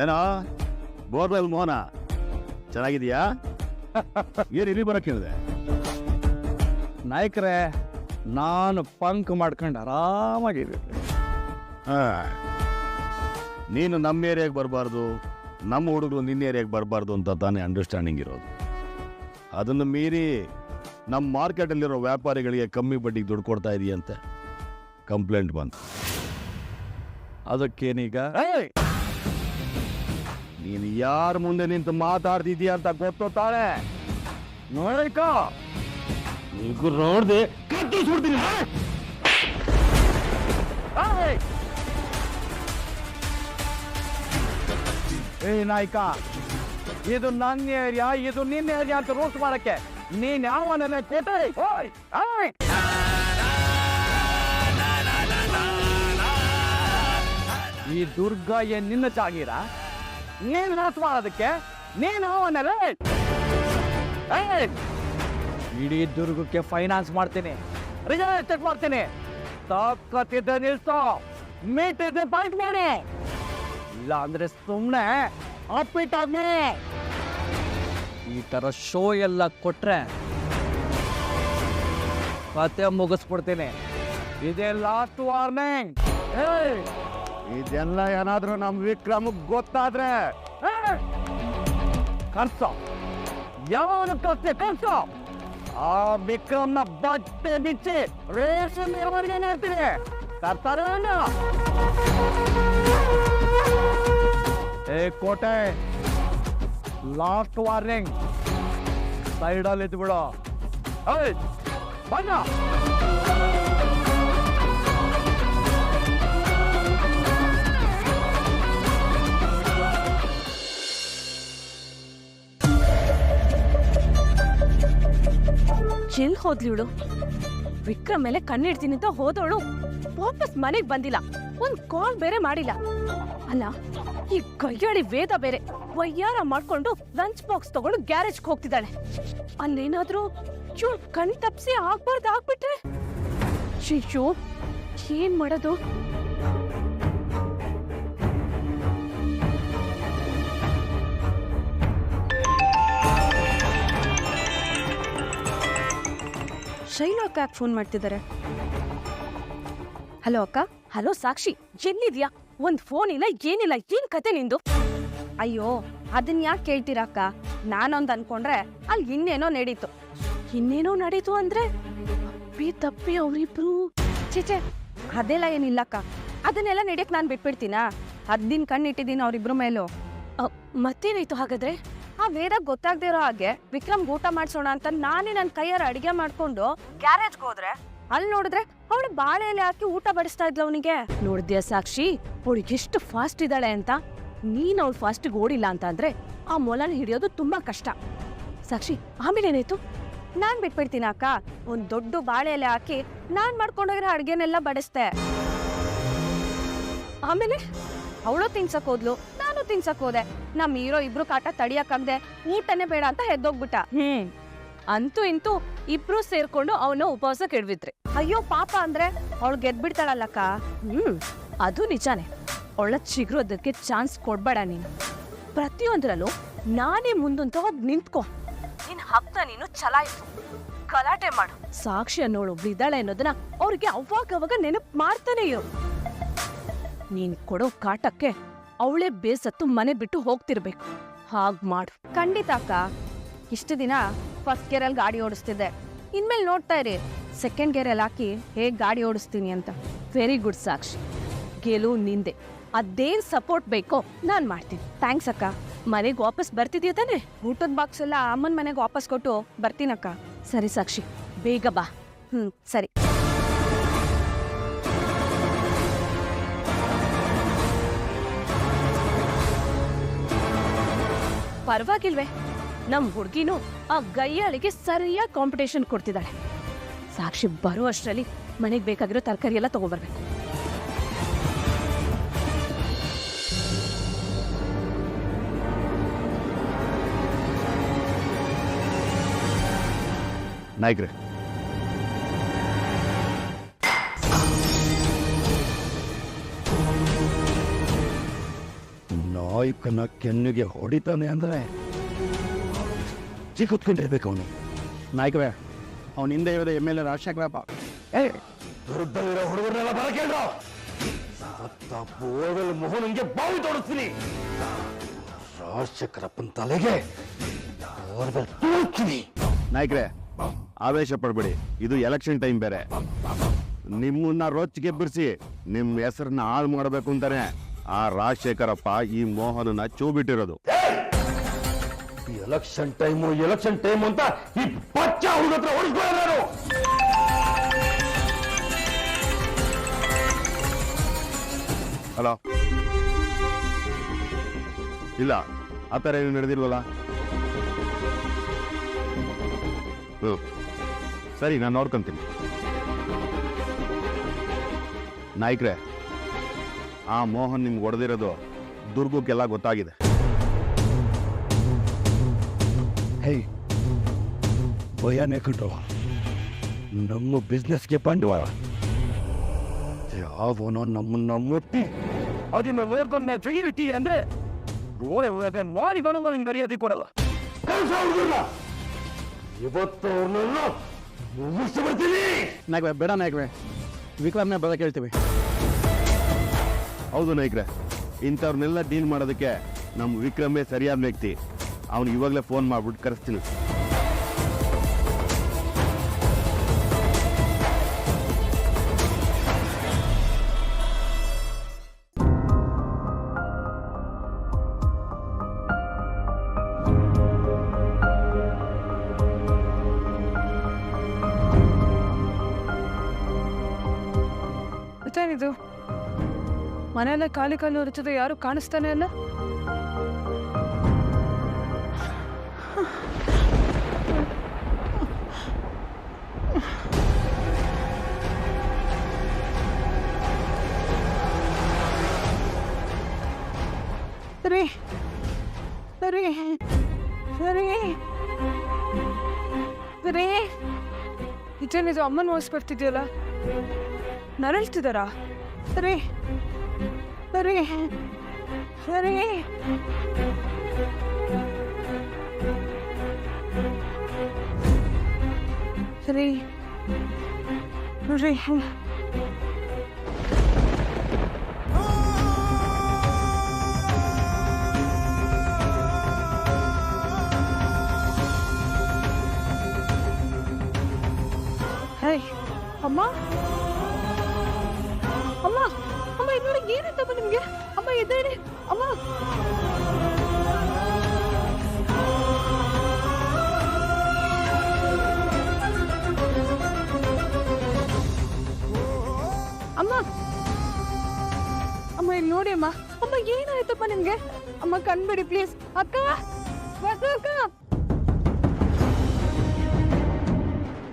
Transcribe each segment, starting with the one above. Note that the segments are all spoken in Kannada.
ಏನೋ ಬೋರ್ವೆಲ್ ಮೋಹನ ಚೆನ್ನಾಗಿದೆಯಾ? ಏನು ಇಲ್ಲಿ ಬರೋಕೆ ಹೇಳಿದೆ? ನಾಯಕರೇ, ನಾನು ಪಂಕ್ ಮಾಡ್ಕೊಂಡು ಆರಾಮಾಗಿದ್ದೀನಿ. ನೀನು ನಮ್ಮ ಏರಿಯಾಗೆ ಬರಬಾರ್ದು, ನಮ್ಮ ಹುಡುಗರು ನಿನ್ನ ಏರಿಯಾಗೆ ಬರಬಾರ್ದು ಅಂತ ತಾನೇ ಅಂಡರ್ಸ್ಟ್ಯಾಂಡಿಂಗ್ ಇರೋದು. ಅದನ್ನು ಮೀರಿ ನಮ್ಮ ಮಾರ್ಕೆಟಲ್ಲಿರೋ ವ್ಯಾಪಾರಿಗಳಿಗೆ ಕಮ್ಮಿ ಬಡ್ಡಿಗೆ ದುಡ್ಡು ಕೊಡ್ತಾ ಇದೆಯಂತೆ ಕಂಪ್ಲೇಂಟ್ ಬಂತು. ಅದಕ್ಕೇನೀಗ? ನೀನು ಯಾರ ಮುಂದೆ ನಿಂತು ಮಾತಾಡ್ತಿದ್ದೀಯ ಅಂತ ಗೊತ್ತೋ ತಾನೆ? ನೋಡಕ ನೀವು ನೋಡ್ದೆ ಕತ್ತಿ ಸುಡ್ತೀನಿ. ಏ ನಾಯ್ಕ, ಇದು ನನ್ನ ಏರಿಯಾ, ಇದು ನಿನ್ನ ಏರಿಯಾ ಅಂತ ರೂಲ್ಸ್ ಮಾಡಕ್ಕೆ ನೀನ್ ಯಾವನೇ ಕೊಟ್ಟೆ? ಈ ದುರ್ಗ ಏನ್ ನಿನ್ನ ಜಾಗೀರ? ನೀನ್ ನಾಶ ಮಾಡೋದಕ್ಕೆ ನೀನು ಅವನಲ್ಲ. ಇಡೀ ದುರ್ಗಕ್ಕೆ ಫೈನಾನ್ಸ್ ಮಾಡ್ತೀನಿ, ರಿಯಲ್ ಎಸ್ಟೇಟ್ ಮಾಡ್ತೀನಿ. ತಾಕತ್ತಿದ್ದ ನಿಲ್ಸೋ, ಮೀಟಿದ್ದೆ ಪಾಯಿಂಟ್ ಮಾಡಿ, ಇಲ್ಲ ಅಂದ್ರೆ ಸುಮ್ಮನೆ ಅಪ್ಪಿಟ್ಟಾಗ್ನೆ. ಈ ತರ ಶೋ ಎಲ್ಲ ಕೊಟ್ರೆ ಕತೆ ಮುಗಿಸ್ಬಿಡ್ತೀನಿ. ಇದೇ ಲಾಸ್ಟ್ ವಾರ್ನಿಂಗ್. ಇದೆಲ್ಲ ಏನಾದ್ರೂ ನಮ್ಮ ವಿಕ್ರಮಗ್ ಗೊತ್ತಾದ್ರೆ ಕರ್ಸೋ, ಯಾವನು ಕರ್ಸೋ, ಆ ವಿಕ್ರಮ್ನ ಬಟ್ಟೆ ಬಿಚ್ಚಿ ರೇಷನ್ ಮೆರವಣಿಗೆ ಹೇಳ್ತೀನಿ. ಕರ್ತಾರೆ ಏ ಕೋಟೆ, ಲಾಸ್ಟ್ ವಾರ್ನಿಂಗ್. ಸೈಡಲ್ಲಿ ಇದ್ಬಿಡು. ಬಣ್ಣ ಎಲ್ಲಿ ಹೋದ್ಲಿ ಇವಳು? ವಿಕ್ರಮ್ ಮೇಲೆ ಕಣ್ಣಿಡ್ತೀನಿ ಅಂತ ಹೋದವಳು ವಾಪಸ್ ಮನೆಗ್ ಬಂದಿಲ್ಲ, ಒಂದ್ ಕಾಲ್ ಬೇರೆ ಮಾಡಿಲ್ಲ. ಅಲ್ಲ, ಈ ಕೈಯಾಡಿ ವೇದ ಬೇರೆ ವಯ್ಯಾರ ಮಾಡ್ಕೊಂಡು ಲಂಚ್ ಬಾಕ್ಸ್ ತಗೊಂಡು ಗ್ಯಾರೇಜ್ಗೆ ಹೋಗ್ತಿದ್ದಾಳೆ. ಅಲ್ಲೇನಾದ್ರೂ ಚೂರ್ ಕಣ್ ತಪ್ಸಿ ಆಗ್ಬಾರ್ದು ಆಗ್ಬಿಟ್ರೆ ಶಿಶು ಏನ್ ಮಾಡೋದು? ಶೈಲು ಅಕ್ಕ ಯಾಕೆ ಫೋನ್ ಮಾಡ್ತಿದ್ದಾರೆ? ಹಲೋ ಅಕ್ಕ. ಹಲೋ ಸಾಕ್ಷಿ, ಎಲ್ಲಿದ್ಯಾ? ಒಂದ್ ಫೋನ್ ಇಲ್ಲ, ಏನಿಲ್ಲ. ಏನ್ ಕತೆ ನಿಂದು? ಅಯ್ಯೋ, ಅದನ್ ಯಾಕೆ ಕೇಳ್ತೀರಾ ಅಕ್ಕ? ನಾನೊಂದ್ ಅನ್ಕೊಂಡ್ರೆ ಅಲ್ಲಿ ಇನ್ನೇನೋ ನಡೀತು. ಇನ್ನೇನೋ ನಡೀತು ಅಂದ್ರೆ ತಪ್ಪಿ ಅವ್ರಿಬ್ರು ಚೇಚೆ ಅದೆಲ್ಲ ಏನಿಲ್ಲಕ್ಕ. ಅದನ್ನೆಲ್ಲ ನಡಿಯಕ್ ನಾನ್ ಬಿಟ್ಬಿಡ್ತೀನಾ? ಹದ್ದಿನ ಕಣ್ಣಿಟ್ಟಿದ್ದೀನಿ ಅವ್ರಿಬ್ರು ಮೇಲೂ. ಮತ್ತೇನಾಯ್ತು ಹಾಗಾದ್ರೆ? ಆ ವೇದ ಗೊತ್ತಾಗ್ದೇ ಇರೋ ಹಾಗೆ ವಿಕ್ರಮ್ ಊಟ ಮಾಡ್ಸೋಣ ಅಂತ ನಾನೇ ನನ್ನ ಕೈಯಾರ ಅಡಿಗೆ ಮಾಡ್ಕೊಂಡು ಗ್ಯಾರೇಜ್ಗೆ ಹೋದ್ರೆ ಅಲ್ಲಿ ನೋಡಿದ್ರೆ ಅವಳು ಬಾಳೆ ಎಲೆ ಹಾಕಿ ಊಟ ಬಡಿಸ್ತಾ ಇದ್ಲು ಅವನಿಗೆ. ನೋಡಿದ್ಯಾ ಸಾಕ್ಷಿ, ಅವಳಿಗೆ ಎಷ್ಟು ಫಾಸ್ಟ್ ಇದ್ದಾಳೆ ಅಂತ. ನೀನ್ ಅವಳು ಫಾಸ್ಟಿಗೆ ಓಡಿಲ್ಲ ಅಂತ ಅಂದ್ರೆ ಆ ಮೊಲನ ಹಿಡಿಯೋದು ತುಂಬಾ ಕಷ್ಟ. ಸಾಕ್ಷಿ, ಆಮೇಲೆ ಏನಾಯ್ತು? ನಾನ್ ಬಿಟ್ಬಿಡ್ತೀನಿ ಅಕ್ಕ. ಒಂದ್ ದೊಡ್ಡ ಬಾಳೆ ಎಲೆ ಹಾಕಿ ನಾನ್ ಮಾಡ್ಕೊಂಡೋಗಿರೋ ಅಡ್ಗೆನೆಲ್ಲ ಬಡಿಸ್ದೆ. ಆಮೇಲೆ ಅವಳು ತಿನ್ಸಕ್ ಹೋದ್ಲು, ನಾನು ತಿನ್ಸಕ್ ಹೋದೆ. ನಮ್ ಹೀರೋ ಇಬ್ರು ಕಾಟ ತಡಿಯಕ್ಕಾಗ್ದೆ ಊಟನೇ ಬೇಡ ಅಂತ ಹೆದ್ದೋಗ್ಬಿಟ್ಟ. ಅಂತೂ ಇಂತೂ ಇಬ್ರು ಸೇರ್ಕೊಂಡು ಅವನ ಉಪವಾಸ ಕೆಡವಿದ್ರಿ. ಅಯ್ಯೋ ಪಾಪ ಅಂದ್ರೆ ಅವಳು ಗೆದ್ಬಿಡ್ತಾಳಲ್ಲಕ್ಕ. ಅದು ನಿಜಾನೇ. ಅವಳ ಚಿಗುರೋದಕ್ಕೆ ಚಾನ್ಸ್ ಕೊಡ್ಬೇಡ ನೀನು. ಪ್ರತಿಯೊಂದ್ರಲ್ಲೂ ನಾನೇ ಮುಂದಂತ ಹೋಗಿ ನಿಂತ್ಕೊ. ನಿನ್ ಹಕ್ತ ನೀನು ಚಲಾಯಿಸು, ಗಲಾಟೆ ಮಾಡು. ಸಾಕ್ಷಿ ಅನ್ನೋಳು ಒಬ್ಳಿದ್ದಾಳೆ ಅನ್ನೋದನ್ನ ಅವ್ರಿಗೆ ಅವಾಗ ನೆನಪು ಮಾಡ್ತಾನೆ ಇರು. ನೀನ್ ಕೊಡೋ ಕಾಟಕ್ಕೆ ಅವಳೇ ಬೇಸತ್ತು ಮನೆ ಬಿಟ್ಟು ಹೋಗ್ತಿರ್ಬೇಕು. ಹಾಗ್ ಮಾಡು. ಖಂಡಿತ ಅಕ್ಕ. ಇಷ್ಟು ದಿನ ಫಸ್ಟ್ ಗೇರ್ ಅಲ್ಲಿ ಗಾಡಿ ಓಡಿಸ್ತಿದ್ದೆ, ಇನ್ಮೇಲೆ ನೋಡ್ತಾ ಇರಿ ಸೆಕೆಂಡ್ ಗೇರ್ ಅಲ್ಲಿ ಹಾಕಿ ಹೇಗ್ ಗಾಡಿ ಓಡಿಸ್ತೀನಿ ಅಂತ. ವೆರಿ ಗುಡ್ ಸಾಕ್ಷಿ, ಗೆಲುವು ನಿಂದೆ. ಅದೇನ್ ಸಪೋರ್ಟ್ ಬೇಕೋ ನಾನ್ ಮಾಡ್ತೀನಿ. ಥ್ಯಾಂಕ್ಸ್ ಅಕ್ಕ. ಮನೆಗೆ ವಾಪಸ್ ಬರ್ತಿದ್ಯಾ ತಾನೆ? ಊಟದ ಬಾಕ್ಸ್ ಎಲ್ಲ ಅಮ್ಮನ ಮನೆಗೆ ವಾಪಸ್ ಕೊಟ್ಟು ಬರ್ತೀನಕ್ಕ. ಸರಿ ಸಾಕ್ಷಿ, ಬೇಗ ಬಾ. ಸರಿ. ಪರವಾಗಿಲ್ವೇ, ನಮ್ ಹುಡ್ಗಿನೂ ಆ ಗಯ್ಯಾಳಿಗೆ ಸರಿಯಾಗಿ ಕಾಂಪಿಟೇಷನ್ ಕೊಡ್ತಿದ್ದಾಳೆ. ಸಾಕ್ಷಿ ಬರೋ ಅಷ್ಟರಲ್ಲಿ ಮನೆಗೆ ಬೇಕಾಗಿರೋ ತರಕಾರಿ ಎಲ್ಲ ತಗೊಂಡ್ಬರ್ಬೇಕು. ನಾಯ್ಕ್ರೆ, ನಾಯಕನ ಕೆನ್ನಿಗೆ ಹೊಡಿತಾನೆ ಅಂದರೆ ಕೂತ್ಕೊಂಡಿರ್ಬೇಕು ಅವನು. ನಾಯಕವೇ, ಅವನ ಹಿಂದೆ ಇರೋದು MLA ರಾಜಶೇಖರಪ್ಪ. ದುರ್ಬಲಿರೋ ಹುಡುಗರನ್ನೆಲ್ಲ ಬರ ಕೇಳ್ರು. ಸತ್ತ ಬೋರ್ವೆಲ್ ಮೋಹನ್ಗೆ ಬಾವಿ ತೋರಿಸ್ತೀನಿ. ರಾಜಶೇಖರಪ್ಪನ ತಲೆಗೆ ಬೋರ್ವೆಲ್ ತೋರಿಸ್ತೀನಿ. ನಾಯ್ಕ್ರೆ, ಆವೇಶ ಪಡ್ಬೇಡಿ, ಇದು ಎಲೆಕ್ಷನ್ ಟೈಮ್ ಬೇರೆ. ನಿಮ್ಮನ್ನ ರೊಚ್ಚಿಗೆ ಬಿಡಿಸಿ ನಿಮ್ಮ ಹೆಸರನ್ನ ಹಾಳು ಮಾಡಬೇಕು ಅಂತಾನೆ ಆ ರಾಜಶೇಖರಪ್ಪ ಈ ಮೋಹನನ್ನ ಚೂ ಬಿಟ್ಟಿರೋದು. ಎಲೆಕ್ಷನ್ ಟೈಮು ಅಂತ ಈ ಪಚ್ಚ ಹುಡುಗ ಹತ್ರ ಹೊಡಿಸ್ಕೊಳ್ಳೋರು. ಹಲೋ, ಇಲ್ಲ ಆ ಥರ ಏನು ನಡೆದಿಲ್ವಲ್ಲ? ಸರಿ, ನಾನು ನೋಡ್ಕೊಂತೀನಿ. ನಾಯ್ಕ್ರೆ, ಆ ಮೋಹನ್ ನಿಮ್ಗೆ ಹೊಡೆದಿರೋದು ದುರ್ಗಕ್ಕೆಲ್ಲ ಗೊತ್ತಾಗಿದೆ. ಹೇ, ಭಯನೇ ಕಂಡು ನಮ್ಮ ಬಿಸ್ನೆಸ್ಗೆ ಬಂಡವಾಳ ಯಾವನೋ ನಮ್ಮನ್ನ ಮುಟ್ಟಿ ಅದನ್ನ ವೇರ್ಕೊಂಡೆ ಫ್ರೀ ಅಂದ್ರೆ ಮಾಡಿ ಬರೋದು ನಿಮ್ಗೆ ಮರ್ಯಾದೆ ಕೊಡಲ್ಲ. ಇವತ್ತು ಅವ್ರನ್ನ ಮುಗಿಸ್ಬಿಡ್ತೀನಿ. ನಾಯ್ಕವೇ, ಬೇಡ ನಾಯ್ಕವೇ, ವಿಕ್ರಮ್ನೇ ಬರೋಕೆ ಹೇಳ್ತೀವಿ. ಹೌದು ನಾಯ್ಕ್ರೆ, ಇಂಥವ್ರನ್ನೆಲ್ಲ ಡೀಲ್ ಮಾಡೋದಕ್ಕೆ ನಮ್ಮ ವಿಕ್ರಮೇ ಸರಿಯಾದ ವ್ಯಕ್ತಿ. ಅವ್ನು ಇವಾಗಲೇ ಫೋನ್ ಮಾಡ್ಬಿಟ್ಟು ಕರೆಸ್ತೀನಿ. ಇದು ಮನೆಯಲ್ಲ ಖಾಲಿ ಖಾಲಿ ಹೊರಚದು, ಯಾರು ಕಾಣಿಸ್ತಾನೆ ಅಲ್ಲ. ಸರಿ ಸರಿ ಸರಿ ಸರಿ, ಇದೇನಿದು ಅಮ್ಮನ ವಾಯ್ಸ್ ಬರ್ತಿದ್ಯಲ್ಲ, ನರಳ್ತಿದಾರಾ? ಸರಿ ಸರಿ ಸರಿ ಸರಿ ನೋಡ್ರಿ. ಹೇ ಅಮ್ಮ, ಅಮ್ಮ, ಅಮ್ಮ, ನೋಡಿ ಏನಾಯ್ತಮ್ಮ ನಿಮ್ಗೆ? ಅಮ್ಮ ಎದ್ದೇಳಿ ಅಮ್ಮ. ಅಮ್ಮ, ಅಮ್ಮ ಇಲ್ಲಿ ನೋಡಿ ಅಮ್ಮ. ಅಮ್ಮ ಏನಾಯ್ತಪ್ಪ ನಿಮ್ಗೆ? ಅಮ್ಮ ಕಣ್ಬಿಡಿ ಪ್ಲೀಸ್. ಅಕ್ಕ, ಬಸು ಅಕ್ಕ,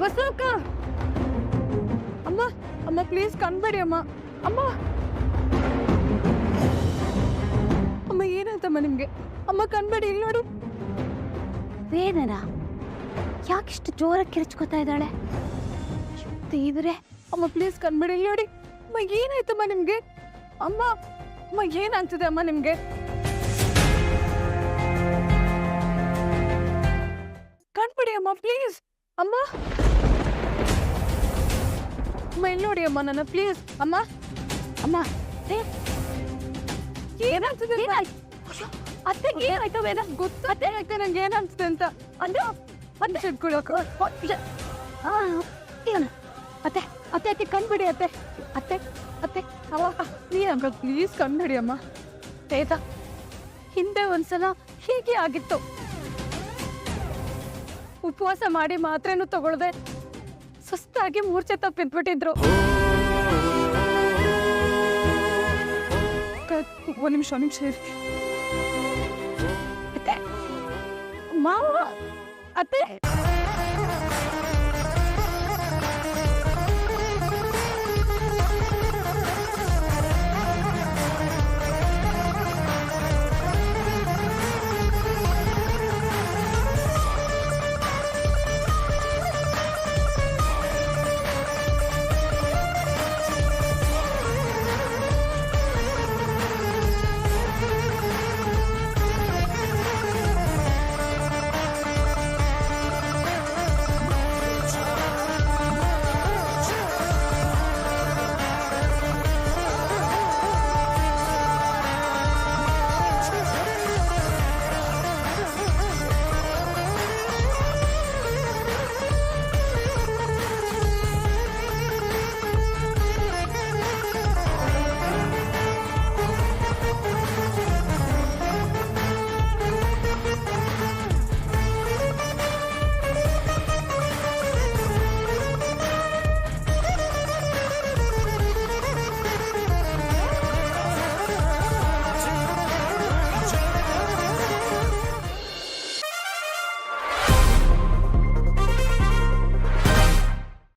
ಬಸು ಅಕ್ಕ, ಅಮ್ಮ, ಅಮ್ಮ ಪ್ಲೀಸ್ ಕಣ್ಬೇಡಿ ಅಮ್ಮ. ಅಮ್ಮ, ಅಮ್ಮ ಏನಾಯ್ತಮ್ಮ ನಿಮ್ಗೆ? ಅಮ್ಮ ಕಣ್ಬೇಡಿ, ಇಲ್ಲಿ ನೋಡಿ. ವೇದನಾ ಯಾಕಿಷ್ಟು ಜೋರಾಗಿ ಕಿರ್ಚ್ಕೊತಾ ಇದ್ದಾಳೆ? ದೇವ್ರೆ, ಅಮ್ಮ ಪ್ಲೀಸ್ ಕಣ್ಬೇಡಿ, ಇಲ್ಲಿ ನೋಡಿ. ಅಮ್ಮ ಏನಾಯ್ತಮ್ಮ ನಿಮ್ಗೆ? ಅಮ್ಮ, ಅಮ್ಮ ಏನಾಗ್ತಿದೆ ಅಮ್ಮ ನಿಮ್ಗೆ? ಕಣ್ಬೇಡಿ ಅಮ್ಮ ಪ್ಲೀಸ್. ಅಮ್ಮ, ಅಮ್ಮ ಇಲ್ಲಿ ನೋಡಿ ಅಮ್ಮ ನನ್ನ ಪ್ಲೀಸ್. ಅಮ್ಮ, ಅಮ್ಮ, ಏನಾಗ್ತಿದೆ? ಅತ್ತೆಗೆ ಏನಾಯ್ತು ವೇದ? ಗೊತ್ತಾಗ್ತೇ ನಂಗೆ ಏನಾಗ್ತಿದೆ ಅಂತ. ಅಂದ್ರೆ ಅತ್ತೆ ಸಿಟ್ಕೊಳಕ. ಅತ್ತೆ ಅತ್ತೆ ಅತ್ತೆ ಕಣ್ಬಿಡಿ ಅತ್ತೆ. ಅತ್ತೆ ಅತ್ತೆ ನೀನಮ್ಮ ಪ್ಲೀಸ್ ಕಣ್ಬಿಡಿ ಅಮ್ಮ. ವೇದ, ಹಿಂದೆ ಒಂದ್ಸಲ ಹೀಗೆ ಆಗಿತ್ತು. ಉಪವಾಸ ಮಾಡಿ ಮಾತ್ರೇನು ತಗೊಳ್ದೆ ಸುಸ್ತಾಗಿ ಮೂರ್ಛೆ ತಪ್ಪಿದ್ಬಿಟ್ಟಿದ್ರು. ಒಂದ್ ನಿಮಿಷ ಅತ್ತೆ ಮಾವ, ಅತ್ತೆ